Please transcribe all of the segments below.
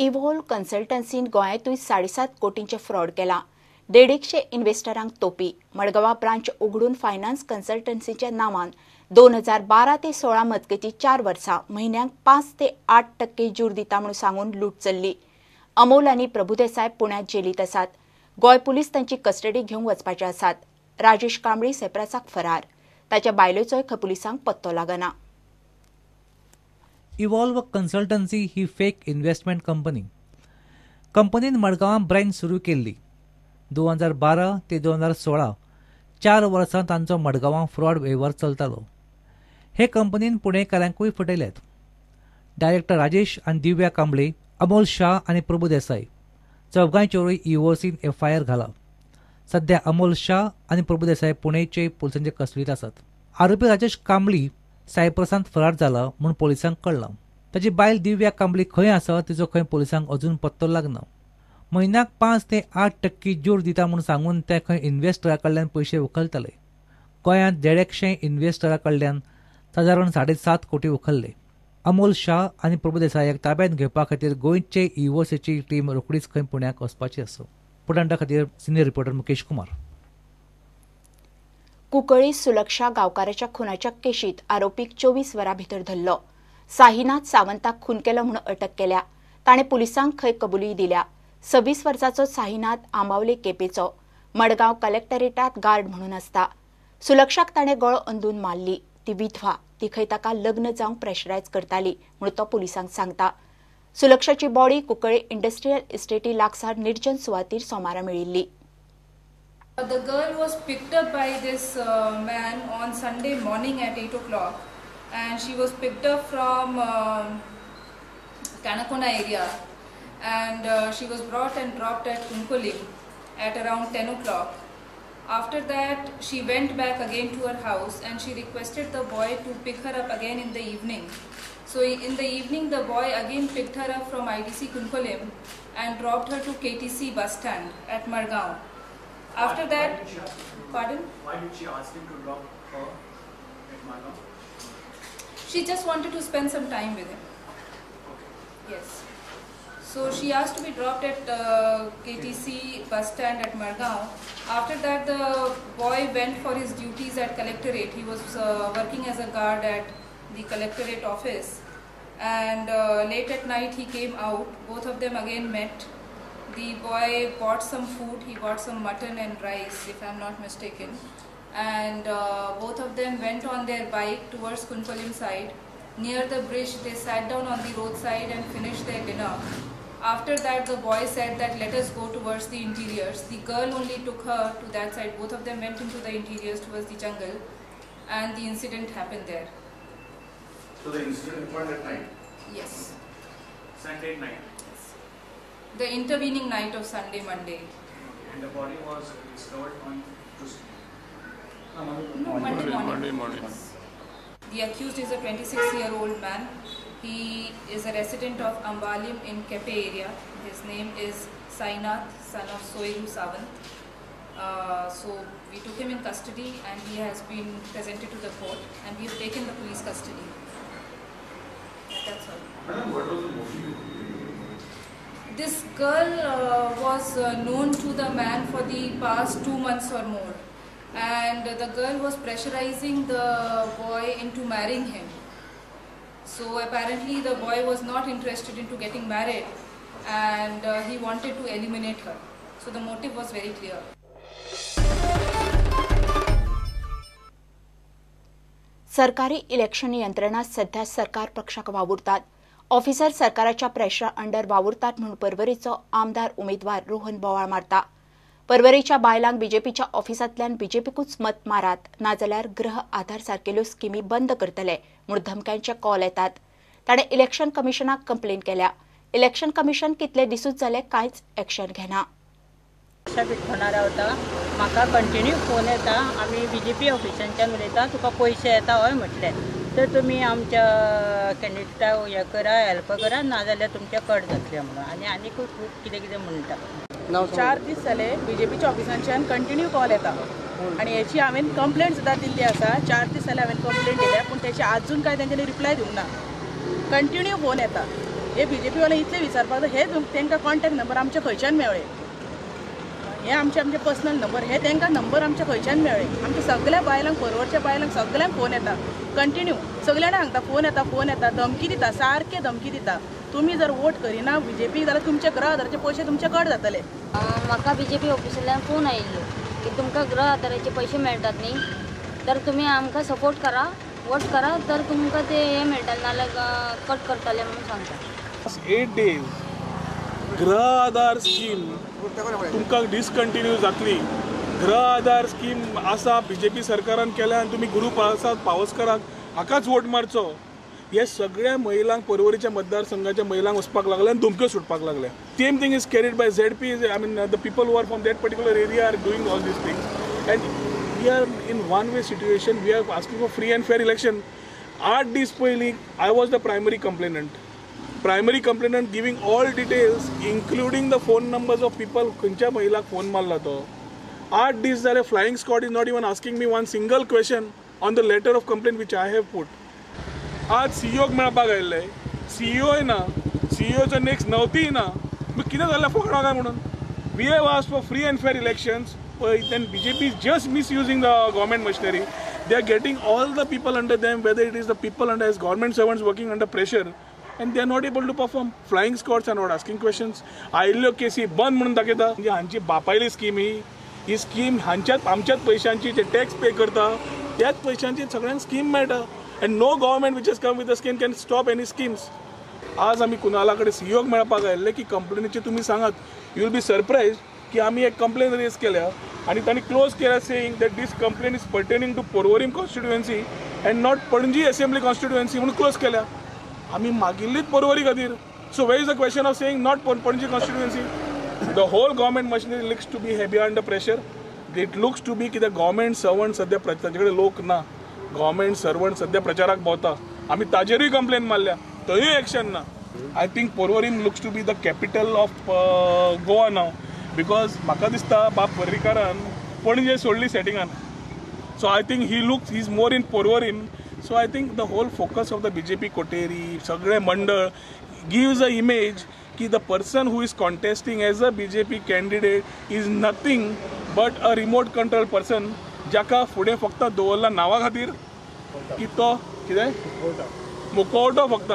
Evolve कन्सल्टन्सीन गोंयांतूय 7.5 कोटींचे fraud केला. 150 इन्व्हेस्टरांक तोपी. मडगांवां ब्रांच उघडून फायनान्स कन्सल्टन्सीच्या नांवान 2012 ते 16 मजगतीं 4 वर्सां म्हयन्याक 5 ते 8% जूर दिता म्हूण सांगून लूट चल्ली. अमोल आनी प्रभुदेसाय पुण्यात जेलीत आसात. गोंय पुलीस तांची कस्टडी घेवंक वचपाचे आसात. राजेश कांबळी सेप्रासाक फरार. ताच्या बायलेचोय पुलिसांक पत्तो लागना. इव्हॉल्व कन्सल्टन्सी ही फेक इन्व्हेस्टमेंट कंपनीन मडगांवां ब्रँच सुरू केल्ली. 2012 ते 2016 4 वर्सां तांचो मडगांवां फ्रॉड वेव्हार चलतालो. हे कंपनीन पुणेकारांकूय फटयल्यात. डायरेक्टर राजेश आनी दिव्या कांबळे, अमोल शाह आनी प्रभुदेसाय चौगांयचेरूय EOCन FIR घाला. सध्या अमोल शाह आनी प्रभुदेसाय पुणेचे पुलिसांचे कस्टडीत आसात. आरोपी राजेश कांबळी सायप्रसांत फरार जाला म्हूण पुलिसांक कळ्ळां. ताची बायल दिव्या कांबळी खंय आसा तिचो खंय पुलिसांक अजून पत्तो लागना. म्हयन्याक 5 ते 8% जूर दिता म्हूण सांगून ते खंय इन्व्हेस्टरा कडल्यान पयशे उखलताले. गोंयांत 150 इन्व्हेस्टरा कडल्यान सादारण 7.5 कोटी उखल्ले. अमोल शाह आनी प्रभुदेसायाक ताब्यांत घेवपा खातीर गोंयचे EOCची टीम रोखडीच खंय पुण्याक वचपाची आसा. पुटांडा खातीर सिनियर रिपोर्टर मुकेश कुमार. कुंकळ्ळी सुलक्षा गांवकाराच्या खुनाच्या केशीत आरोपीक 24 वरां भितर धरलो. साहिनाथ सावंताक खून केलो म्हूण अटक केल्या. ताणें पुलिसांक खंय कबुली दिल्या. 26 वर्साचो साहिनाथ आंबावले केपेचो. मडगांव कलेक्टरेटात गार्ड म्हणून आसता. सुलक्षाक ताणें गळो अंदून मारली. ती विधवा. ती खंय ताका लग्न जावंक प्रेशरायज करताली म्हूण तो पुलिसांक सांगता. सुलक्षाची बॉडी कुंकळ्ळी इंडस्ट्रियल इस्टेटी लागसार निर्जन सुवातीर सोमारा मेळिल्ली. The girl was picked up by this man on Sunday morning at 8 o'clock, and she was picked up from Kanakona area, and she was brought and dropped at Kunkulim at around 10 o'clock. After that, she went back again to her house and she requested the boy to pick her up again in the evening. So in the evening, the boy again picked her up from ITC Kunkulim and dropped her to KTC bus stand at Margaon. After that, pardon? Why did she ask him to drop her at Margaon? She just wanted to spend some time with him. Okay. Yes. So she asked to be dropped at KTC bus stand at Margaon. After that, the boy went for his duties at Collectorate. He was working as a guard at the Collectorate office. And late at night, he came out. Both of them again met. The boy bought some food. He bought some mutton and rice, if I'm not mistaken. And both of them went on their bike towards Kunkulim side. Near the bridge, they sat down on the roadside and finished their dinner. After that, the boy said that let us go towards the interiors. The girl only took her to that side. Both of them went into the interiors towards the jungle, and the incident happened there. So the incident happened at night? Yes. Sunday night? The intervening night of Sunday, Monday. And the body was discovered on Tuesday? No, Monday morning. The accused is a 26-year-old man. He is a resident of Ambalim in Kepe area. His name is Sainath, son of Soiru Savant. So we took him in custody and he has been presented to the court and we have taken the police custody. That's all. Madam, what was the motive? This girl was known to the man for the past 2 months or more, and the girl was pressurizing the boy into marrying him. So apparently the boy was not interested into getting married and he wanted to eliminate her. So the motive was very clear. सरकारी election यंत्रणा सध्या सरकार पक्षाक वावुरतात. Officer सरकाराच्या प्रेशरा under वावुरतात म्हणून पर्वरीचो आमदार उमेदवार रोहन बोवाळ मारता. पर्वरीच्या बायलांक बीजेपीच्या ऑफिसांतल्यान बीजेपीकूच मत मारात नाजाल्यार गृह आधार सारकेल्यो स्किमी बंद करतले म्हूण धमक्यांचे कॉल येतात. ताणें इलेक्शन कमिशनाक कंप्लेन केल्या. इलेक्शन कमिशन कितले दिसूच जाले कांयच एक्शन घेना. फोना रावता म्हाका कंटिन्यू फोन येता. आमी बीजेपी ऑफिसांच्यान उलयता तुका पयशे येता हय म्हटलें तर तुमी आमच्या कॅन्डिडेटाक हें करा हेल्प करा नाजाल्यार तुमचे कट जातले म्हणून आनी खूब कितें कितें म्हणटा. 4 दीस जाले बीजेपीच्या ऑफिसांच्यान कंटिन्यू कॉल येता आनी हेची हांवें कंप्लेंट सुद्दां दिल्ली आसा. 4 दीस जाले हांवें कंप्लेंट दिल्या पूण तेची आजून कांय तेंच्यांनी रिप्लाय दिवंक ना. कंटिन्यू फोन येता हे बीजेपी वाले इतले विचारपाक हे तांकां कॉन्टॅक्ट नंबर आमचे खंयच्यान मेळ्ळे, हे आमचे पर्सनल नंबर, हे तांकां नंबर आमचे खंयच्यान मेळ्ळे. आमच्या सगळ्या बायलांक परवरच्या बायलांक सगळ्यांक फोन येता कंटिन्यू, सगळ्यांना सांगता फोन येता धमकी दिता, सारके धमकी दिता. तुम्ही जर वोट करिना बीजेपी जाल्यार तुमचे गृह आधाराचे पयशे तुमचे कट जातले. म्हाका बीजेपी ऑफिसांतल्यान फोन आयिल्लो की तुमकां गृह आधाराचे पयशे मेळटात न्ही, तर तुमी आमकां सपोर्ट करा, वोट करा, तर तुमकां ते हे मेळटले, नाल्यार कट करतले म्हणून सांगता. 8 days गृह आधार स्कीम तुमकां डिसकंटिन्यू जातली. गृह आधार स्कीम आसा बीजेपी सरकारान केल्या आनी तुमी गुरू प्रसाद पावसकराक हाकाच वोट मारचो. हे सगळ्या महिलांक परवरीच्या मतदारसंघाच्या महिलांक वचपाक लागले आनी धमक्यो सुटपाक लागल्या. Same thing is carried by ZP. I mean the people who are from that particular area are doing all these things and we are in one way situation. We are asking for free and fair election. 8 दीस पयलीं I was the primary complainant giving all details including the phone numbers of people खंयच्या महिलाक phone मारला तो. 8 दीस जाले flying squad is not even asking me one single question on the letter of complaint which I have put. आज सीईओक मेळपाक आयिल्ले, सीईओ ना, सीईओचो नेक्स्ट नवतीय ना, कितें जालें फकाणां काय म्हणून. We have asked for free and fair elections, then BJP is just misusing the government machinery. They are getting all the people under them, whether it is the people under as government servants working under pressure, and they are not able to perform. Flying squads are not asking questions. आयिल्ल्यो केसी बंद म्हणून दाखयता. म्हणजे हांची बापायली scheme ही scheme आमच्याच पयशांची जे tax pay करता त्याच पयशांची सगळ्यांक स्कीम मेळटा. and no government which has come with a scheme can stop any schemes. आज आम्ही कुणाला कडे सीईओक मेळपाक आयिल्ले की कंप्लेनीचे तुम्ही सांगात. यू विल बी सरप्राइज की आम्ही एक कंप्लेन रेज केल्या आणि त्यांनी क्लोज केल्या saying that this complain is pertaining to Porvorim constituency and not Panaji assembly constituency म्हणून क्लोज केल्या. आम्ही मागिल्लीच पोरवोरी खातीर. So where is the question of saying not Panaji constituency. The whole government machinery looks to be heavy under pressure. It looks to be की the government servant सध्या तांचे कडेन लोक ना. गव्हर्मेंट सर्वंट सध्या प्रचाराक भोंवता. आमी ताजेरूय कंप्लेन मारल्या, थंयूय एक्शन ना. I think Porvorim looks to be the capital of Goa नाव, बिकॉज म्हाका दिसता बाब पर्रीकारान पणजे सोडली सेटिंगान. So I think he is more in Porvorim. So I think the whole focus of the BJP coterie सगळे मंडळ गिव्स अ इमेज की the person who is contesting as a BJP candidate is nothing but a remote control person, जाका फुडें फक्त दवरला नांवा खातीर की तो कितें मुखवटो फक्त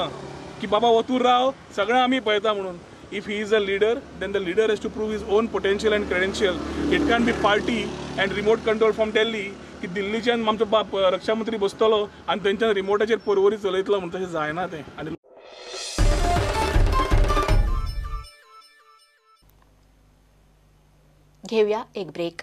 की बाबा वतूर राव सगळें आमी पळयता म्हणून. If he is a leader, then the leader has to prove his own potential and credential. It can't be party and remote control from Delhi. की दिल्लीच्यान आमचो बाप रक्षा मंत्री बसतलो आनी थंयच्यान रिमोटाचेर पोरवोरी चलयतलो म्हणून तशें जायना तें. आनी घेऊया एक ब्रेक.